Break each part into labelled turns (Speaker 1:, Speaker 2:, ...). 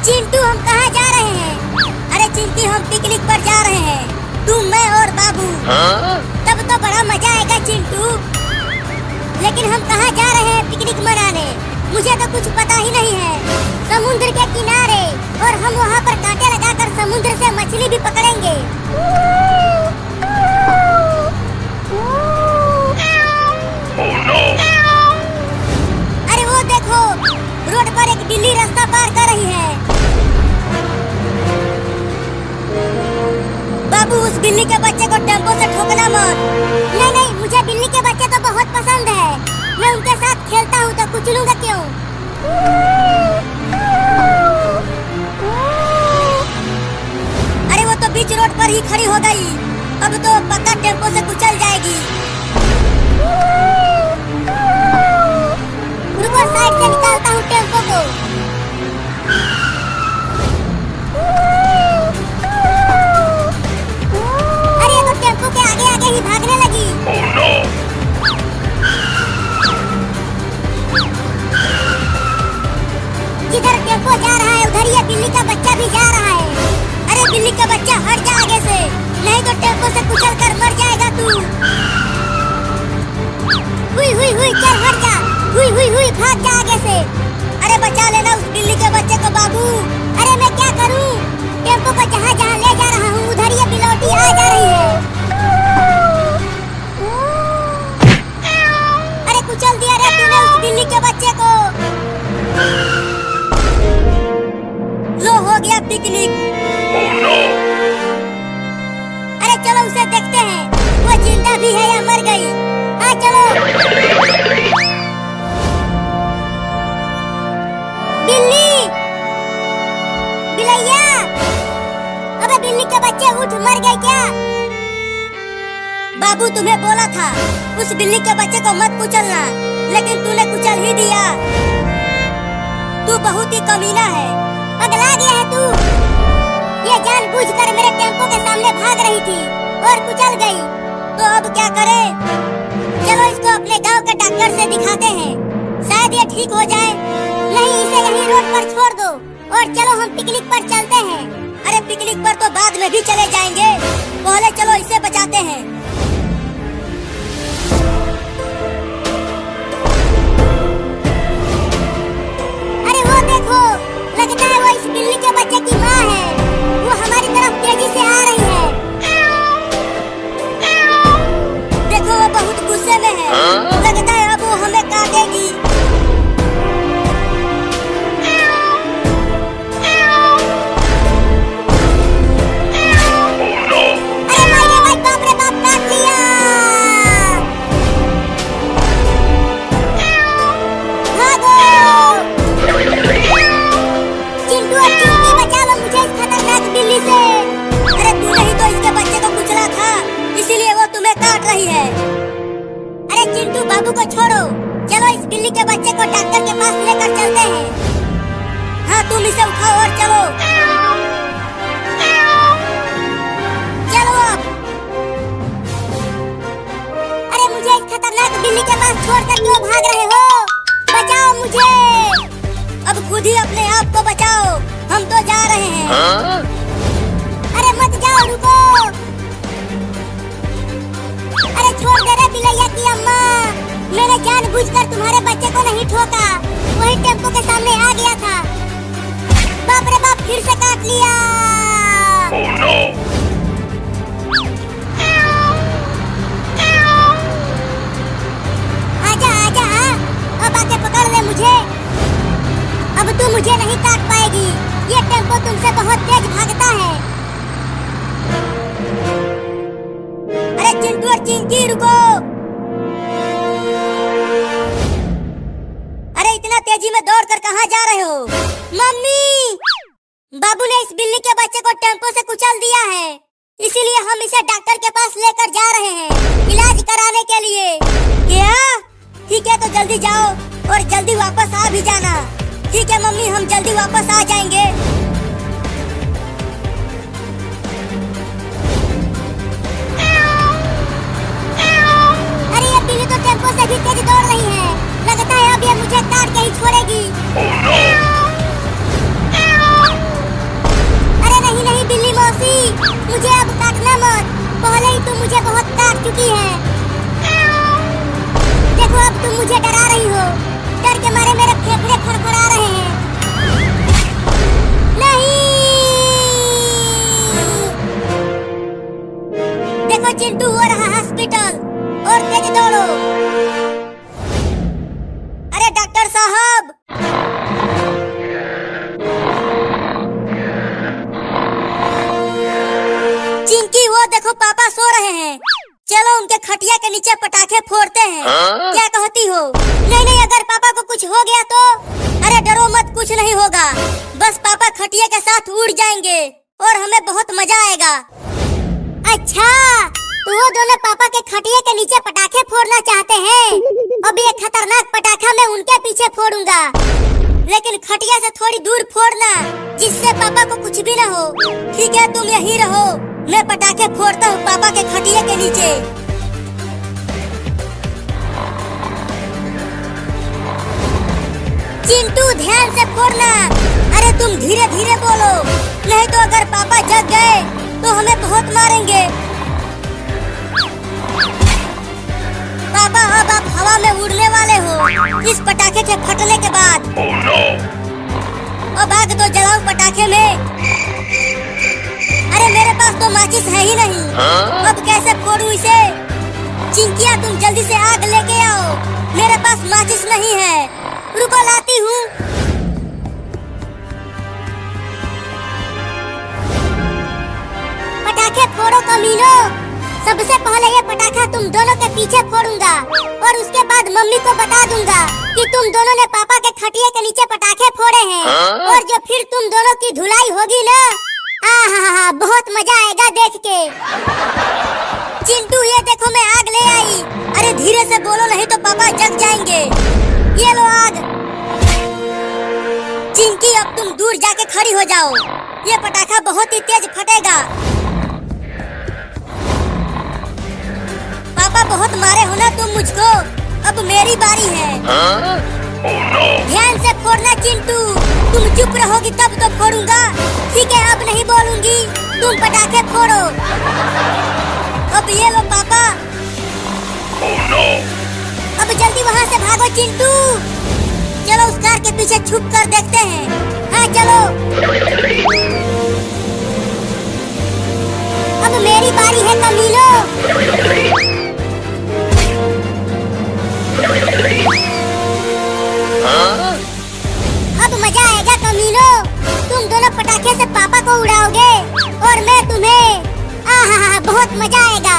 Speaker 1: चिंटू हम कहाँ जा रहे हैं? अरे चिंटू हम पिकनिक पर जा रहे हैं, तू मैं और बाबू। तब तो बड़ा मजा आएगा चिंटू। लेकिन हम कहाँ जा रहे हैं पिकनिक मनाने? मुझे तो कुछ पता ही नहीं है। समुद्र के किनारे, और हम वहाँ पर कांटे लगाकर समुद्र से मछली भी पकड़ेंगे। अरे वो देखो, रोड पर एक बिल्ली रास्ता पार कर रही है। बाबू उस बिल्ली के बच्चे को टेम्पो से ठोकना मत। नहीं नहीं, मुझे बिल्ली के बच्चे तो बहुत पसंद है। मैं उनके साथ खेलता हूँ तो कुचलूंगा क्यों? अरे वो तो बीच रोड पर ही खड़ी हो गई। अब तो पक्का टेम्पो से कुचल जाएगी। रुको, साइड से निकालता हूँ टेम्पो को। अरे तो टेम्पो के आगे आगे ही भागने लगी। जिधर टेम्पो जा रहा है उधर ये बिल्ली का बच्चा भी जा रहा है। अरे बिल्ली का बच्चा हट जा आगे से, नहीं तो टेम्पो से कुचल कर मर जाएगा तू। हुई हुई हुई, चल हट जा। हुई हुई हुई, भाग जा आगे से। अरे बचा लेना उस बिल्ली के बच्चे को बाबू। अरे मैं क्या करूं? टेम्पो को जहाँ जहाँ ले जा रहा हूँ उधर ये बिलौटी आ जा रही है। अरे कुचल दिया रे तूने उस बिल्ली के बच्चे को। लो हो गया पिकनिक। अरे चलो उसे देखते हैं, वो जिंदा भी है या मर गई। हाँ चलो। बिल्ली, बिलैया, अबे बिल्ली के बच्चे उठ, मर गए क्या? बाबू तुम्हें बोला था उस बिल्ली के बच्चे को मत कुचलना, लेकिन तूने कुचल ही दिया। तू बहुत ही कमीना है। पगला गया है तू। ये जानबूझकर मेरे टेम्पो के सामने भाग रही थी और कुचल गई। तो अब क्या करें? चलो इसको अपने गांव के डॉक्टर से दिखाते हैं, शायद ये ठीक हो जाए। नहीं, इसे यहीं रोड पर छोड़ दो और चलो हम पिकनिक पर चलते हैं। अरे पिकनिक पर तो बाद में भी चले जाएंगे, पहले चलो इसे बचाते हैं। अरे वो देखो, लगता है वो इस बिल्ली के बच्चे की माँ है। वो हमारी तरफ तेजी से आ रही है। देखो वो बहुत गुस्से में है। लगता है अब वो हमें काटेगी। अरे मारे बाप रे बाप, काट लिया। भागो चिंटू और चिंटी, बचा लो मुझे इस खतरनाक बिल्ली से। अरे तूने ही तो इसके बच्चे को कुचला था, इसीलिए वो तुम्हें काट रही है। अरे चिंटू बाबू को छोड़ो, चलो इस बिल्ली के बच्चे को डॉक्टर के पास लेकर चलते हैं। हाँ तुम इसे उठाओ और चलो। चलो अब। अरे मुझे इस खतरनाक बिल्ली के पास छोड़कर क्यों भाग रहे हो? बचाओ मुझे। अब खुद ही अपने आप को बचाओ, हम तो जा रहे हैं। अरे मत जाओ, रुको। अरे छोड़ दे रे बिलैया की अम्मा, मैंने जानबूझकर तुम्हारे बच्चे को नहीं ठोका, वही टेम्पो के सामने आ गया था। बाप रे बाप, फिर से काट लिया। Oh no! आजा आजा, अब आके पकड़ ले मुझे। अब तू मुझे नहीं काट पाएगी, ये टेम्पो तुमसे बहुत तेज भागता है। अरे चिंटू और चिंकी रुको। अरे इतना तेजी में दौड़ कर कहाँ जा रहे हो? मम्मी, बाबू ने इस बिल्ली के बच्चे को टेम्पो से कुचल दिया है, इसीलिए हम इसे डॉक्टर के पास लेकर जा रहे हैं इलाज कराने के लिए। क्या? ठीक है तो जल्दी जाओ और जल्दी वापस आ भी जाना। ठीक है मम्मी, हम जल्दी वापस आ जाएंगे। अरे ये बिल्ली तो टेम्पो से भी तेज दौड़ रही है, लगता है अब ये मुझे काट के ही छोड़ेगी। Oh no! नीचे पटाखे फोड़ते हैं। क्या कहती हो? नहीं नहीं, अगर पापा को कुछ हो गया तो? अरे डरो मत, कुछ नहीं होगा। बस पापा खटिया के साथ उड़ जाएंगे और हमें बहुत मजा आएगा। अच्छा, तो वो दोनों पापा के खटिया के नीचे पटाखे फोड़ना चाहते हैं। अब ये खतरनाक पटाखा मैं उनके पीछे फोड़ूंगा, लेकिन खटिया से थोड़ी दूर फोड़ना, जिससे पापा को कुछ भी ना हो। ठीक है, तुम यहीं रहो, मैं पटाखे फोड़ता हूँ पापा के खटिया के नीचे। चिंटू ध्यान से फोड़ना। अरे तुम धीरे धीरे बोलो, नहीं तो अगर पापा जग गए तो हमें बहुत मारेंगे। पापा अब आप हवा में उड़ने वाले हो इस पटाखे के फटने के बाद।
Speaker 2: Oh no!
Speaker 1: अब आग तो जलाओ पटाखे में। अरे मेरे पास तो माचिस है ही नहीं। अब कैसे फोड़ूं इसे? चिंकिया तुम जल्दी से आग लेके आओ, मेरे पास माचिस नहीं है। रुको लाती हूँ। पटाखे फोड़ो कमीनो। सबसे पहले ये पटाखा तुम दोनों के पीछे फोड़ूंगा और उसके बाद मम्मी को बता दूंगा कि तुम दोनों ने पापा के खटिया के नीचे पटाखे फोड़े हैं। और जो फिर तुम दोनों की धुलाई होगी ना, आहा बहुत मजा आएगा देख के। चिंटू ये देखो मैं आग ले आई। अरे धीरे से बोलो, नहीं तो पापा जग जाएंगे। ये लो आग। चिंकी अब तुम दूर जाके खड़ी हो जाओ, ये पटाखा बहुत ही तेज फटेगा। पापा बहुत मारे हो ना तुम मुझको, अब मेरी बारी है।
Speaker 2: Oh no!
Speaker 1: ध्यान से फोड़ना चिंटू, तुम चुप रहोगी तब तो फोड़ूंगा। ठीक है, अब नहीं बोलूंगी, तुम पटाखे फोड़ो। अब ये लो पापा।
Speaker 2: Oh no!
Speaker 1: अब जल्दी वहाँ से भागो चिंटू। चलो उस कार के पीछे छुप कर देखते हैं। हाँ चलो। अब मेरी बारी है कमीनो। अब मजा आएगा कमीनो, तुम दोनों पटाखे से पापा को उड़ाओगे और मैं तुम्हें। आहा बहुत मजा आएगा।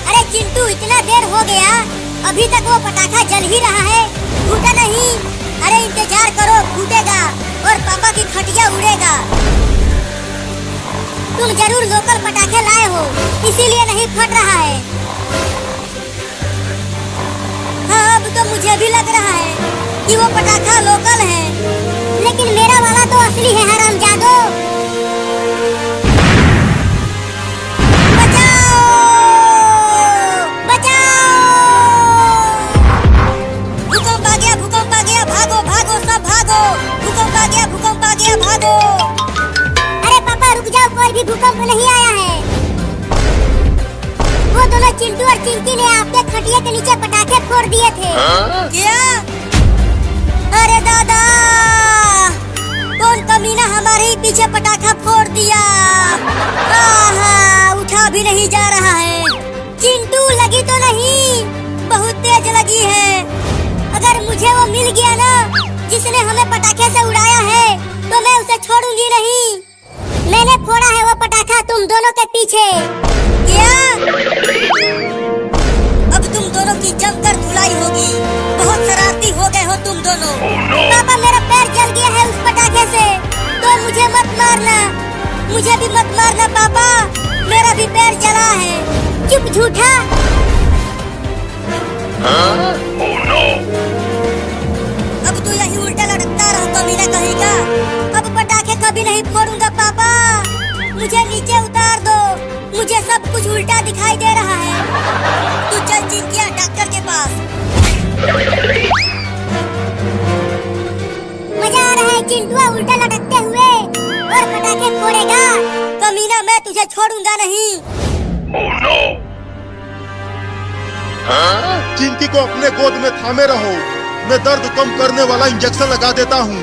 Speaker 1: अरे चिंटू इतना देर हो गया, अभी तक वो पटाखा जल ही रहा है, फूटा नहीं। अरे इंतजार करो, फूटेगा और पापा की खटिया उड़ेगा। तुम जरूर लोकल पटाखे लाए हो, इसीलिए नहीं फट रहा है। हाँ अब तो मुझे भी लग रहा है कि वो पटाखा लोकल है, लेकिन मेरा वाला तो असली है हरामजादो। बचाओ बचाओ! भूकंप आ गया, भूकंप आ गया, भागो भागो सब भागो। भूकंप आ गया, भूकंप आ गया, भागो। अरे पापा रुक जाओ, कोई भी भूकंप नहीं आया है। वो दोनों चिंटू और चिंकी ने आपके खटिया के नीचे पटाखे फोड़ दिए थे। क्या? अरे दादा, कौन कमीना हमारे ही पीछे पटाखा फोड़ दिया। आहा उठा भी नहीं जा रहा है। चिंटू लगी तो नहीं, बहुत तेज लगी है। अगर मुझे वो मिल गया ना जिसने हमें पटाखे से उड़ाया है, तो मैं उसे छोड़ूंगी नहीं। मैंने फोड़ा है वो पटाखा तुम दोनों के पीछे। क्या? अब तुम दोनों की जमकर धुलाई होगी, बहुत शरारती हो गए हो तुम दोनों। पापा मेरा पैर जल गया है उस पटाखे से, तो मुझे मत मारना, मुझे भी मत मारना पापा, मेरा भी पैर जला है। चुप झूठा।
Speaker 2: Oh no!
Speaker 1: अब तू यही उल्टा लटकता रहो कमीना कहेगा। अब पटाखे कभी नहीं फोड़ूंगा पापा, मुझे नीचे उतार दो, मुझे सब कुछ उल्टा दिखाई दे रहा है। तू चल चिंकिया डॉक्टर के पास। मजा आ रहा है चिंटुआ उल्टा लटकते हुए और पटाखे फोड़ेगा। कमीना मैं तुझे छोड़ूंगा नहीं।
Speaker 2: Oh no!
Speaker 3: चिंकी को अपने गोद में थामे रहो, मैं दर्द कम करने वाला इंजेक्शन लगा देता हूँ।